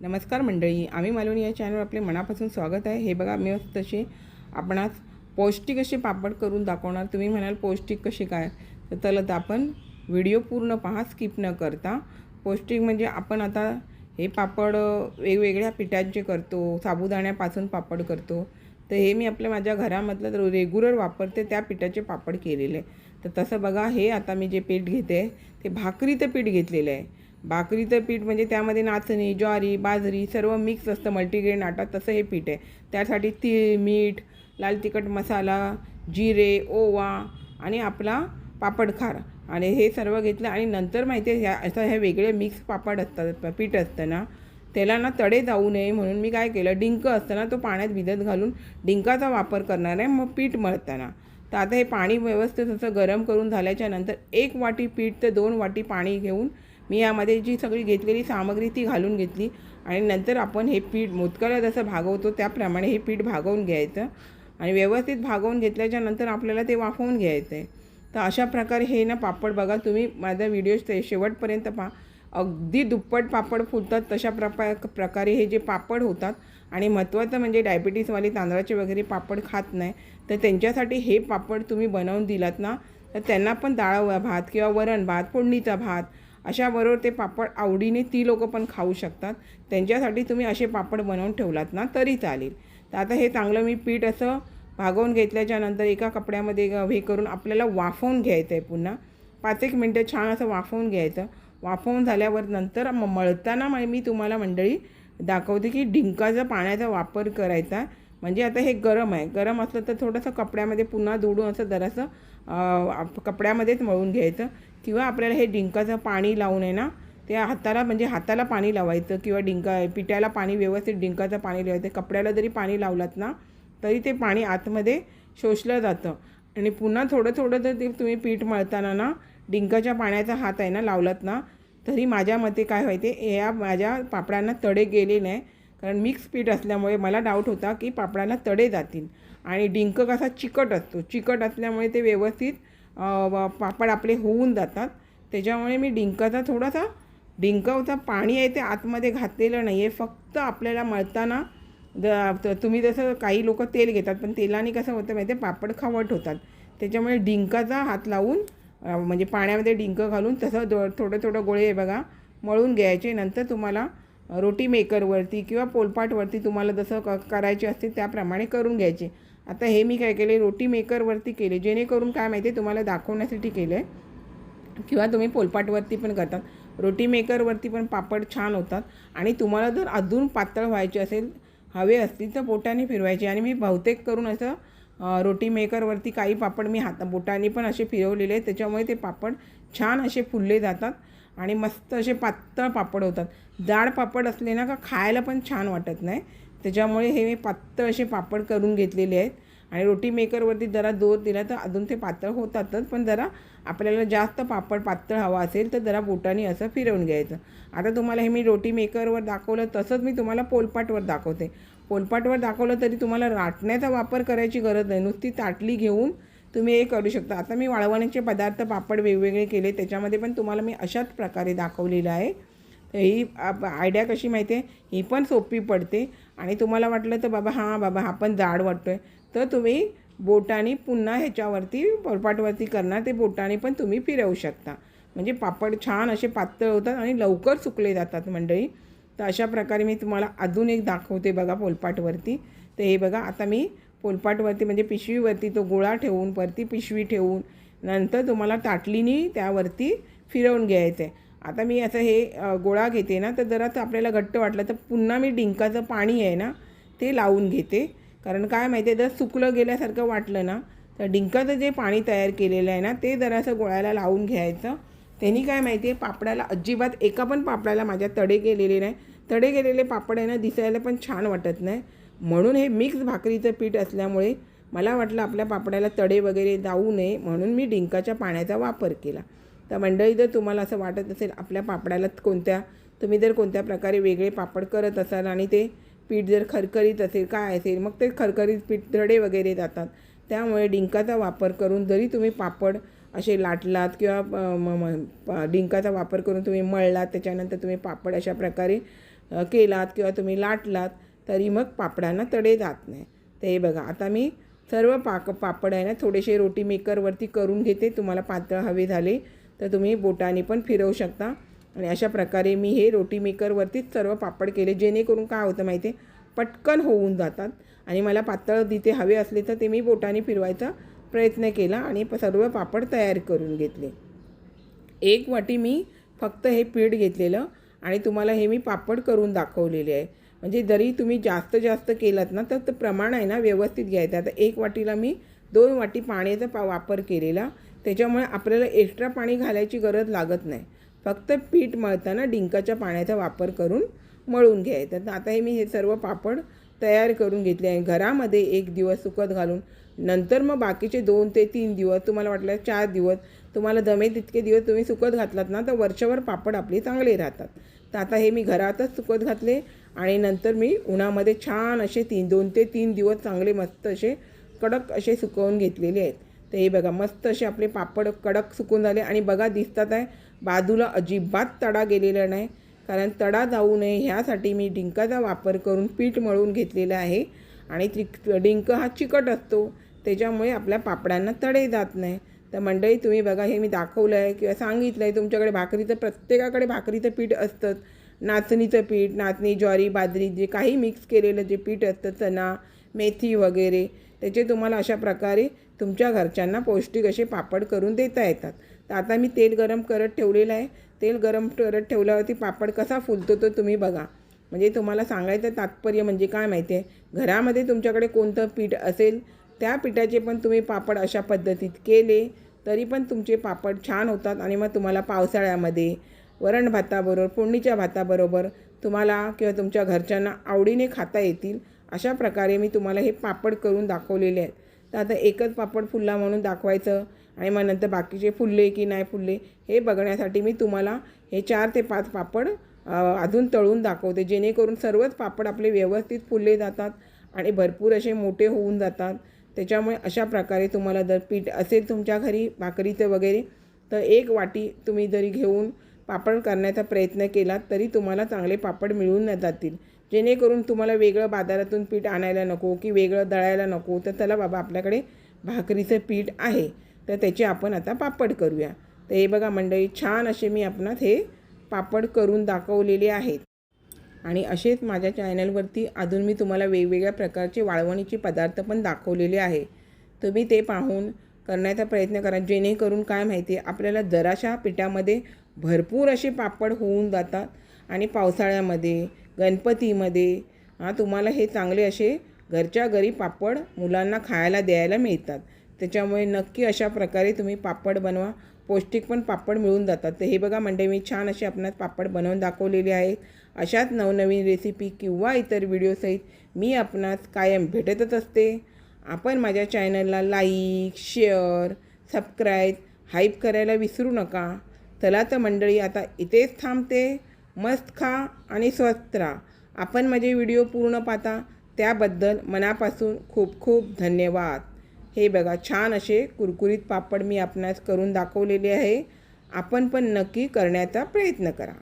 नमस्कार मंडळी, आम्ही मालवणी या चॅनलवर आपले मनापासून स्वागत आहे। हे बघा, मी तसे आपणास पौष्टिक असे पापड करून दाखवणार। तुम्ही म्हणाल पौष्टिक कसे काय, तर चला आपण व्हिडिओ पूर्ण पहा, स्किप न करता। पौष्टिक म्हणजे आपण आता हे पापड वेगवेगळ्या पिठांचे करतो, साबुदाण्यापासून पापड करतो। तर हे मी माझ्या घरामधलं रेग्युलर वापरते त्या पिठाचे पापड केलेले। तर तसं बघा, हे आता मी जे पीठ घेते ते भाकरीचं पीठ घेतलेलं आहे। भाकरीचं पीठ म्हणजे त्यामध्ये नाचणी, ज्वारी, बाजरी सर्व मिक्स असतं, मल्टीग्रेन आटा, तसं हे पीठ आहे। त्यासाठी तीळ, मीठ, लाल तिखट मसाला, जिरे, ओवा आणि आपला पापड खार आणि हे सर्व घेतलं। आणि नंतर माहिती आहे असं हे वेगळे मिक्स पापड असतात, पीठ असतं ना, त्याला ना तडे जाऊ नये म्हणून मी काय केलं, डिंक असतं ना, तो पाण्यात भिजत घालून डिंकाचा वापर करणार आहे मग पीठ मळताना। तर आता हे पाणी व्यवस्थित असं गरम करून झाल्याच्या नंतर 1 वाटी पीठ ते 2 वाटी पाणी घेऊन मी यामध्ये जी सगळी घेतलेली सामग्री ती घालून घेतली। आणि नंतर आपण हे पीठ मोदकाला जसं भागवतो त्याप्रमाणे हे पीठ भागवून घ्यायचं आणि व्यवस्थित भागवून घेतल्याच्या नंतर आपल्याला ते वाफवून घ्यायचं आहे। तर अशा प्रकारे हे ना पापड बघा, तुम्ही माझा व्हिडिओ शेवटपर्यंत पहा, अगदी दुप्पट पापड फुलतात तशा प्रकारे हे जे पापड होतात। आणि महत्त्वाचं म्हणजे डायबिटीसवाले तांदळाचे वगैरे पापड खात नाही, तर त्यांच्यासाठी हे पापड तुम्ही बनवून दिलात ना, तर त्यांना पण डाळ भात किंवा वरण भात, फोडणीचा भात अशाबरोबर ते पापड आवडीने ती लोकं पण खाऊ शकतात। त्यांच्यासाठी तुम्ही असे पापड बनवून ठेवलात ना तरी चालेल। तर आता हे चांगलं मी पीठ असं भागवून घेतल्याच्या नंतर एका कपड्यामध्ये हे करून आपल्याला वाफवून घ्यायचं आहे। पुन्हा 5-1 मिनटं छान असं वाफवून घ्यायचं। वाफवून झाल्यावर नंतर मळताना मी तुम्हाला मंडळी दाखवते की डिंकाचा पाण्याचा वापर करायचा। म्हणजे आता हे गरम आहे, गरम असलं तर थोडंसं कपड्यामध्ये पुन्हा दुडून असं जरासं कपड्यामध्येच मळून घ्यायचं। किंवा आपल्याला हे डिंकाचं पाणी लावून आहे ना, त्या हाताला म्हणजे हाताला पाणी लावायचं किंवा पिठाला पाणी व्यवस्थित डिंकाचं पाणी लावायचं। कपड्याला जरी पाणी लावलात ना तरी ते पाणी आतमध्ये शोषलं जातं। आणि पुन्हा थोडं थोडं जर ते तुम्ही पीठ मळताना ना डिंकाच्या पाण्याचा हात आहे ना लावलात ना, तरी माझ्या मते काय व्हायचे, या माझ्या पापडांना तडे गेले नाही। कारण मिक्स पीठ असल्यामुळे मला डाऊट होता की पापडांना तडे जातील। आणि डिंक कसा चिकट असतो, चिकट असल्यामुळे ते व्यवस्थित पापड आपले होऊन जातात। त्याच्यामुळे मी डिंकाचं पाणी आहे ते आतमध्ये घातलेलं नाही आहे। फक्त आपल्याला मळताना तुम्ही जसं काही लोक तेल घेतात, पण तेलाने कसं होतं माहिती आहे, पापड खावट होतात। त्याच्यामुळे डिंकाचा हात लावून म्हणजे पाण्यामध्ये डिंक घालून तसं थोडं थोडं गोळे बघा मळून घ्यायचे। नंतर तुम्हाला रोटी मेकरवरती किंवा पोलपाटवरती तुम्हाला जसं करायचे असते त्याप्रमाणे करून घ्यायचे। आता हे मी काय केले, रोटी मेकरवरती केले, जेणेकरून काय माहिती आहे तुम्हाला दाखवण्यासाठी केलं आहे। किंवा तुम्ही पोलपाटवरती पण करतात, रोटी मेकरवरती पण पापड छान होतात। आणि तुम्हाला जर अजून पातळ व्हायचे असेल, हवे असतील, तर बोटाने फिरवायचे। आणि मी बहुतेक करून असं रोटी मेकरवरती काही पापड मी बोटाने पण असे फिरवलेले आहेत, त्याच्यामुळे ते पापड छान असे फुलले जातात आणि मस्त असे पातळ पापड होतात। जाड पापड असले ना का खायला पण छान वाटत नाही, त्याच्यामुळे हे मी पातळ असे पापड करून घेतलेले आहेत। आणि रोटी मेकरवरती जरा जोर दिला तर अजून ते पातळ होतातच, पण जरा आपल्याला जास्त पापड पातळ हवा असेल तर जरा बोटाने असं फिरवून घ्यायचं। आता तुम्हाला हे मी रोटी मेकरवर दाखवलं, तसंच मी तुम्हाला पोलपाटवर दाखवते। पोलपाटवर दाखवलं तरी तुम्हाला लाटण्याचा वापर करायची गरज नाही, नुसती ताटली घेऊन तुम्ही हे करू शकता। आता मी वाळवण्याचे पदार्थ पापड वेगवेगळे केले, त्याच्यामध्ये पण तुम्हाला मी अशाच प्रकारे दाखवलेलं आहे। तर ही आयडिया कशी माहिती आहे, ही पण सोपी पडते। आणि तुम्हाला वाटलं तर बाबा हा पण जाड वाटतो आहे, तर तुम्ही बोटाने पुन्हा ह्याच्यावरती पोलपाटवरती करणार, ते बोटाने पण तुम्ही फिरवू शकता। म्हणजे पापड छान असे पातळ होतात आणि लवकर सुकले जातात मंडळी। तर अशा प्रकारे मी तुम्हाला अजून एक दाखवते बघा पोलपाटवरती। तर हे बघा, आता मी पोलपाटवरती म्हणजे पिशवीवरती तो गोळा ठेवून वरती पिशवी ठेवून नंतर तुम्हाला ताटलीने त्यावरती फिरवून घ्यायचं आहे। आता मी असं हे गोळा घेते ना, तर जरा आपल्याला घट्ट वाटलं तर पुन्हा मी डिंकाचं पाणी आहे ना ते लावून घेते। कारण काय माहिती आहे, जर सुकलं गेल्यासारखं वाटलं ना, तर डिंकाचं जे पाणी तयार केलेलं आहे ना ते जरासं गोळ्याला लावून घ्यायचं। त्यांनी काय माहिती आहे, पापडाला अजिबात एका पण पापडाला माझ्या तडे गेलेले नाही। तडे गेलेले पापड आहे ना दिसायला पण छान वाटत नाही, म्हणून हे मिक्स भाकरीचं पीठ असल्यामुळे मला वाटलं आपल्या पापडाला तडे वगैरे जाऊ नये, म्हणून मी डिंकाच्या पाण्याचा वापर केला। तर मंडळी, जर तुम्हाला असं वाटत असेल आपल्या पापडाला तुम्ही जर कोणत्या प्रकारे वेगळे पापड करत असाल आणि ते पीठ जर खरखरीत असेल काय असेल, मग ते खरखरीत पीठ तडे वगैरे जातात। त्यामुळे डिंकाचा वापर करून जरी तुम्ही पापड असे लाटलात किंवा डिंकाचा वापर करून तुम्ही मळलात, त्याच्यानंतर तुम्ही पापड अशा प्रकारे केलात किंवा तुम्ही लाटलात तरी मग पापडांना तडे जात नाही. तर हे बघा आता मी सर्व पापड आहे ना थोडेसे रोटी मेकरवरती करून घेते. तुम्हाला पातळ हवे झाले तर तुम्ही बोटाने पण फिरवू शकता. आणि अशा प्रकारे मी हे रोटी मेकरवरतीच सर्व पापड केले, जेणेकरून काय होतं माहिती आहे, पटकन होऊन जातात. आणि मला पातळ तिथे हवे असले तर ते मी बोटाने फिरवायचा प्रयत्न केला आणि सर्व पापड तयार करून घेतले. 1 वाटी मी फक्त हे पीठ घेतलेलं आणि तुम्हाला हे मी पापड करून दाखवलेले आहे. म्हणजे जरी तुम्ही जास्त केलात ना तर प्रमाण आहे ना व्यवस्थित घ्यायचं. आता 1 वाटीला मी 2 वाटी पाण्याचा वापर केलेला, त्याच्यामुळे आपल्याला एक्स्ट्रा पाणी घालायची गरज लागत नाही. फक्त पीठ मळताना डिंकाच्या पाण्याचा वापर करून मळून घ्यायचं. तर आता हे मी हे सर्व पापड तयार करून घेतले आहे घरामध्ये 1 दिवस सुकत घालून. नंतर मग बाकीचे 2 ते 3 दिवस, तुम्हाला वाटलं 4 दिवस, तुम्हाला जमेल तितके दिवस तुम्ही सुकत घातलात ना तर वर्षभर पापड आपले चांगले राहतात. तर आता हे मी घरातच सुकत घातले आणि नंतर मी उन्हामध्ये छान असे 2 ते 3 दिवस चांगले मस्त असे कडक असे सुकवून घेतलेले आहेत. तर हे बघा मस्त असे आपले पापड कडक सुकून झाले आणि बघा दिसतात आहे बाजूला अजिबात तडा गेलेला नाही. कारण तडा जाऊ नये ह्यासाठी मी डिंकाचा वापर करून पीठ मळून घेतलेलं आहे. आणि डिंक हा चिकट असतो, त्याच्यामुळे आपल्या पापडांना तडे जात नाही. तर मंडळी तुम्ही बघा हे मी दाखवलं आहे किंवा सांगितलं आहे, तुमच्याकडे भाकरीचं प्रत्येकाकडे भाकरीचं पीठ असतं. नाचणीचं पीठ, नाचणी, ज्वारी, बाजरी जे काही मिक्स केलेलं जे पीठ असतं, चणा, मेथी वगैरे, त्याचे तुम्हाला अशा प्रकारे तुमच्या घरच्यांना पौष्टिक असे पापड करून देता येतात. तर आता मी तेल गरम करत ठेवलेलं आहे. तेल गरम करत ठेवल्यावरती पापड कसा फुलतो तो तुम्ही बघा. म्हणजे तुम्हाला सांगायचं तात्पर्य म्हणजे काय माहिती आहे, घरामध्ये तुमच्याकडे कोणतं पीठ असेल त्या पिठाचे पण तुम्ही पापड अशा पद्धतीत केले तरी पण तुमचे पापड छान होतात. आणि मग तुम्हाला पावसाळ्यामध्ये वरण भाताबरोबर, फोडणीच्या भाताबरोबर तुम्हाला किंवा तुमच्या घरच्यांना आवडीने खाता येतील. अशा प्रकारे मी तुम्हाला हे पापड करून दाखवलेले आहेत. तर आता एकच पापड फुलला म्हणून दाखवायचं आणि मग नंतर बाकीचे फुलले की नाही फुलले हे बघण्यासाठी मी तुम्हाला हे 4 ते 5 पापड अजून तळून दाखवते, जेणेकरून सर्वच पापड आपले व्यवस्थित फुलले जातात आणि भरपूर असे मोठे होऊन जातात. त्याच्यामुळे अशा प्रकारे तुम्हाला जर पीठ असेल तुमच्या घरी भाकरीचं वगैरे तर 1 वाटी तुम्ही जरी घेऊन पापड करण्याचा प्रयत्न केलात तरी तुम्हाला चांगले पापड मिळून जातील. जेणेकरून तुम्हाला वेगळं बाजारातून पीठ आणायला नको की वेगळं दळायला नको. तर चला बाबा आपल्याकडे भाकरीचं पीठ आहे तर त्याचे आपण आता पापड करूया. तर हे बघा मंडळी छान असे मी आपणास हे पापड करून दाखवलेले आहेत. आणि असेच माझ्या चॅनलवरती अजून मी तुम्हाला वेगवेगळ्या प्रकारचे वाळवणीचे पदार्थ पण दाखवलेले आहे. तुम्ही ते पाहून करण्याचा प्रयत्न करा, जेणेकरून काय माहिती आहे आपल्याला जराशा पिठामध्ये भरपूर असे पापड होऊन जातात. आणि पावसाळ्यामध्ये, गणपतीमध्ये तुम्हाला हे चांगले असे घरच्या घरी पापड मुलांना खायला द्यायला मिळतात. त्याच्यामुळे नक्की अशा प्रकारे तुम्ही पापड बनवा, पौष्टिक पण पापड मिळून जातात. तर हे बघा मंडळी मी छान असे आपणास पापड बनवून दाखवलेले आहेत. अशाच नवनवीन रेसिपी किंवा इतर व्हिडिओसहित मी आपणास कायम भेटतच असते. आपण माझ्या चॅनलला लाईक, शेअर, सबस्क्राईब, हाईप करायला विसरू नका. चला तर मंडळी आता इथेच थांबते. मस्त खा आणि स्वस्त राहा. आपण माझे व्हिडिओ पूर्ण पाहता त्याबद्दल मनापासून खूप खूप धन्यवाद. हे बघा छान असे कुरकुरीत पापड मी आपणास करून दाखवलेले आहे. आपण पण नक्की करण्याचा प्रयत्न करा.